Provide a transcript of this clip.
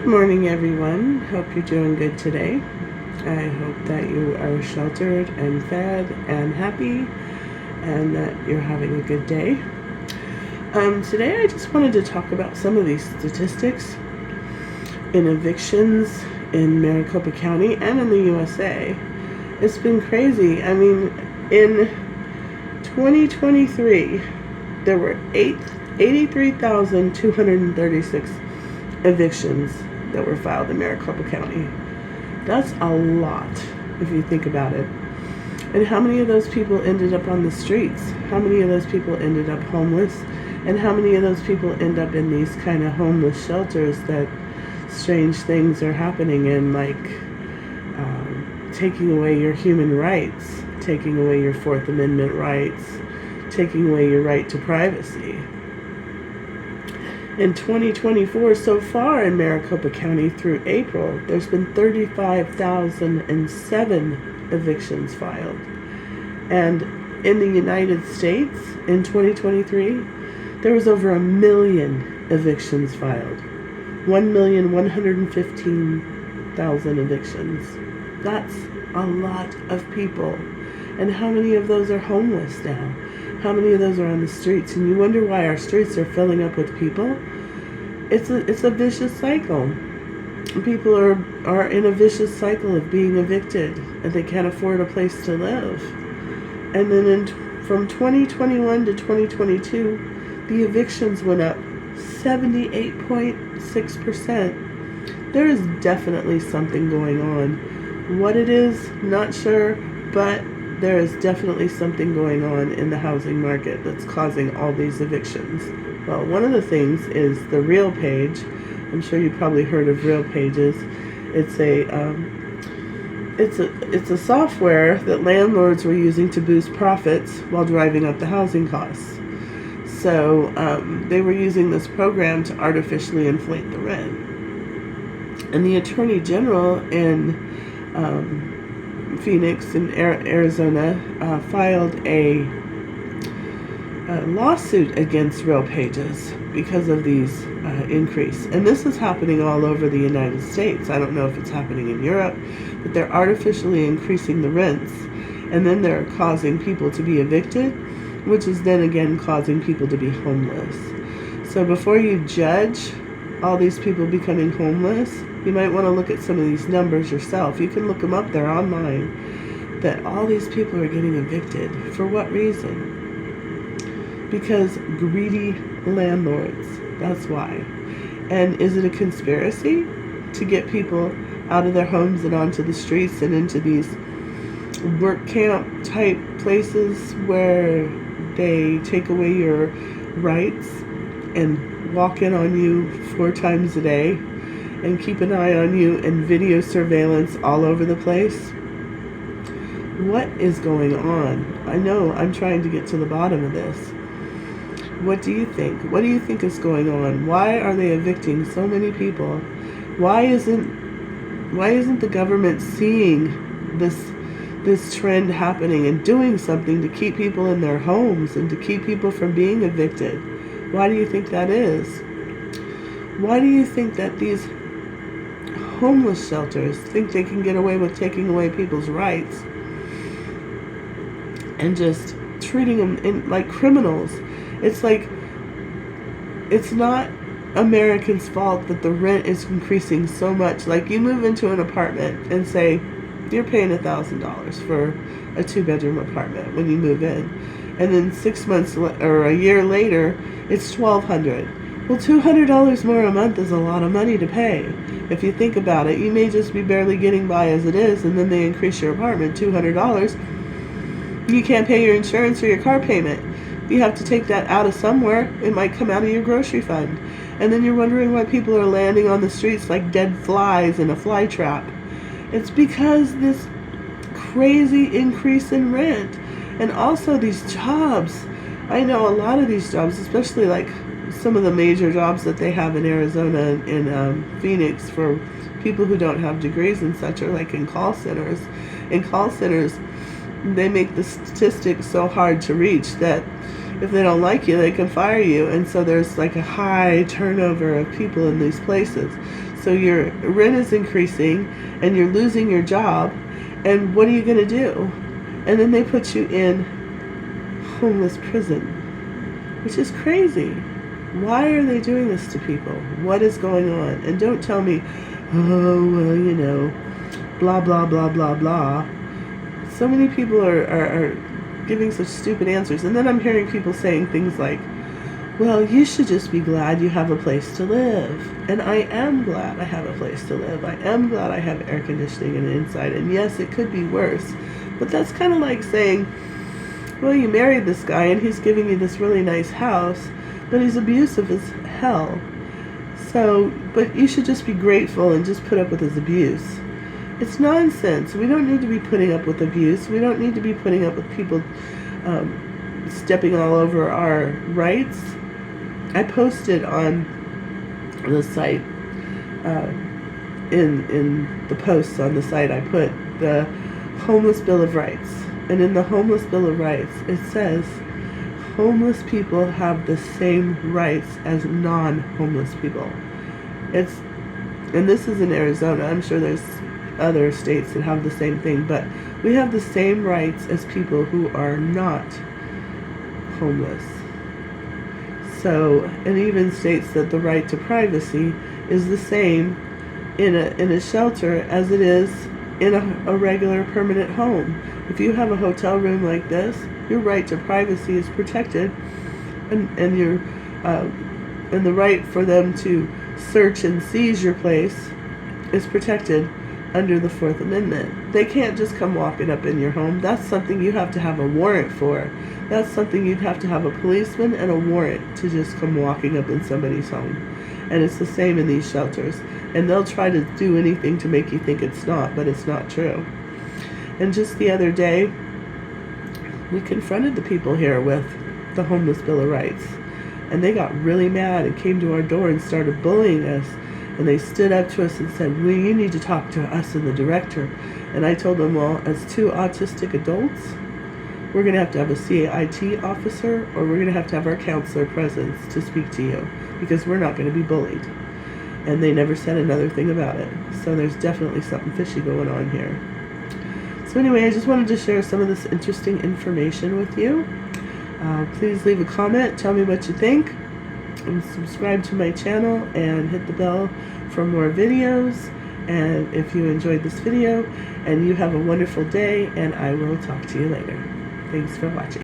Good morning, everyone. Hope you're doing good today. I hope that you are sheltered and fed and happy and that you're having a good day. Today, I just wanted to talk about some of these statistics in evictions in Maricopa County and in the USA. It's been crazy. I mean, in 2023, there were 83,236 evictions that were filed in Maricopa County. That's a lot if you think about it. And how many of those people ended up on the streets? How many of those people ended up homeless? And how many of those people end up in these kind of homeless shelters that strange things are happening in, like taking away your human rights, taking away your Fourth Amendment rights, taking away your right to privacy. In 2024, so far in Maricopa County through April, there's been 35,007 evictions filed. And in the United States, in 2023, there was over 1 million evictions filed. 1,115,000 evictions. That's a lot of people. And how many of those are homeless now? How many of those are on the streets? And you wonder why our streets are filling up with people? It's a vicious cycle. People are in a vicious cycle of being evicted, and they can't afford a place to live. And then from 2021 to 2022, the evictions went up 78.6%. There is definitely something going on. What it is, not sure, but there is definitely something going on in the housing market that's causing all these evictions. Well, one of the things is the Real Page. I'm sure you've probably heard of Real Pages. It's a software that landlords were using to boost profits while driving up the housing costs. So they were using this program to artificially inflate the rent. And the Attorney General in Phoenix in Arizona filed a lawsuit against Real Pages because of these increase. And this is happening all over the United States. I don't know if it's happening in Europe, but they're artificially increasing the rents, and then they're causing people to be evicted, which is then again causing people to be homeless. So before you judge all these people becoming homeless, you might want to look at some of these numbers yourself. You can look them up there online, that all these people are getting evicted. For what reason? Because greedy landlords. That's why. And is it a conspiracy to get people out of their homes and onto the streets and into these work camp type places where they take away your rights and walk in on you 4 times a day and keep an eye on you and video surveillance all over the place? What is going on? I know I'm trying to get to the bottom of this. What do you think? What do you think is going on? Why are they evicting so many people? Why isn't the government seeing this trend happening and doing something to keep people in their homes and to keep people from being evicted? Why do you think that is? Why do you think that these homeless shelters think they can get away with taking away people's rights and just treating them like criminals? It's like, it's not Americans' fault that the rent is increasing so much. Like, you move into an apartment and say you're paying $1,000 for a 2-bedroom apartment when you move in, and then 6 months or a year later it's $1,200. Well, $200 more a month is a lot of money to pay. If you think about it, you may just be barely getting by as it is, and then they increase your apartment $200. You can't pay your insurance or your car payment. You have to take that out of somewhere. It might come out of your grocery fund. And then you're wondering why people are landing on the streets like dead flies in a fly trap. It's because this crazy increase in rent. And also these jobs. I know a lot of these jobs, especially like some of the major jobs that they have in Arizona and Phoenix for people who don't have degrees and such, are like in call centers. In call centers, they make the statistics so hard to reach that if they don't like you, they can fire you. And so there's like a high turnover of people in these places. So your rent is increasing and you're losing your job. And what are you going to do? And then they put you in homeless prison, which is crazy. Why are they doing this to people? What is going on? And don't tell me, oh, well, you know, blah, blah, blah, blah, blah. So many people are giving such stupid answers. And then I'm hearing people saying things like, well, you should just be glad you have a place to live. And I am glad I have a place to live. I am glad I have air conditioning and inside. And yes, it could be worse. But that's kind of like saying, well, you married this guy and he's giving you this really nice house, but he's abusive as hell. So, but you should just be grateful and just put up with his abuse. It's nonsense. We don't need to be putting up with abuse. We don't need to be putting up with people stepping all over our rights. I posted on the site, in the posts on the site, I put the Homeless Bill of Rights. And in the Homeless Bill of Rights, it says homeless people have the same rights as non-homeless people. And this is in Arizona. I'm sure there's other states that have the same thing, but we have the same rights as people who are not homeless. So, and even states that the right to privacy is the same in a shelter as it is in a regular permanent home. If you have a hotel room like this, your right to privacy is protected, and your and the right for them to search and seize your place is protected under the Fourth Amendment. They can't just come walking up in your home. That's something you have to have a warrant for. That's something you'd have to have a policeman and a warrant to just come walking up in somebody's home. And it's the same in these shelters. And they'll try to do anything to make you think it's not, but it's not true. And just the other day, we confronted the people here with the Homeless Bill of Rights. And they got really mad and came to our door and started bullying us. And they stood up to us and said, well, you need to talk to us and the director. And I told them, well, as two autistic adults, we're going to have a CIT officer, or we're going to have our counselor present to speak to you, because we're not going to be bullied. And they never said another thing about it. So there's definitely something fishy going on here. So anyway, I just wanted to share some of this interesting information with you. Please leave a comment, tell me what you think, and subscribe to my channel and hit the bell for more videos. And if you enjoyed this video, and you have a wonderful day, and I will talk to you later. Thanks for watching.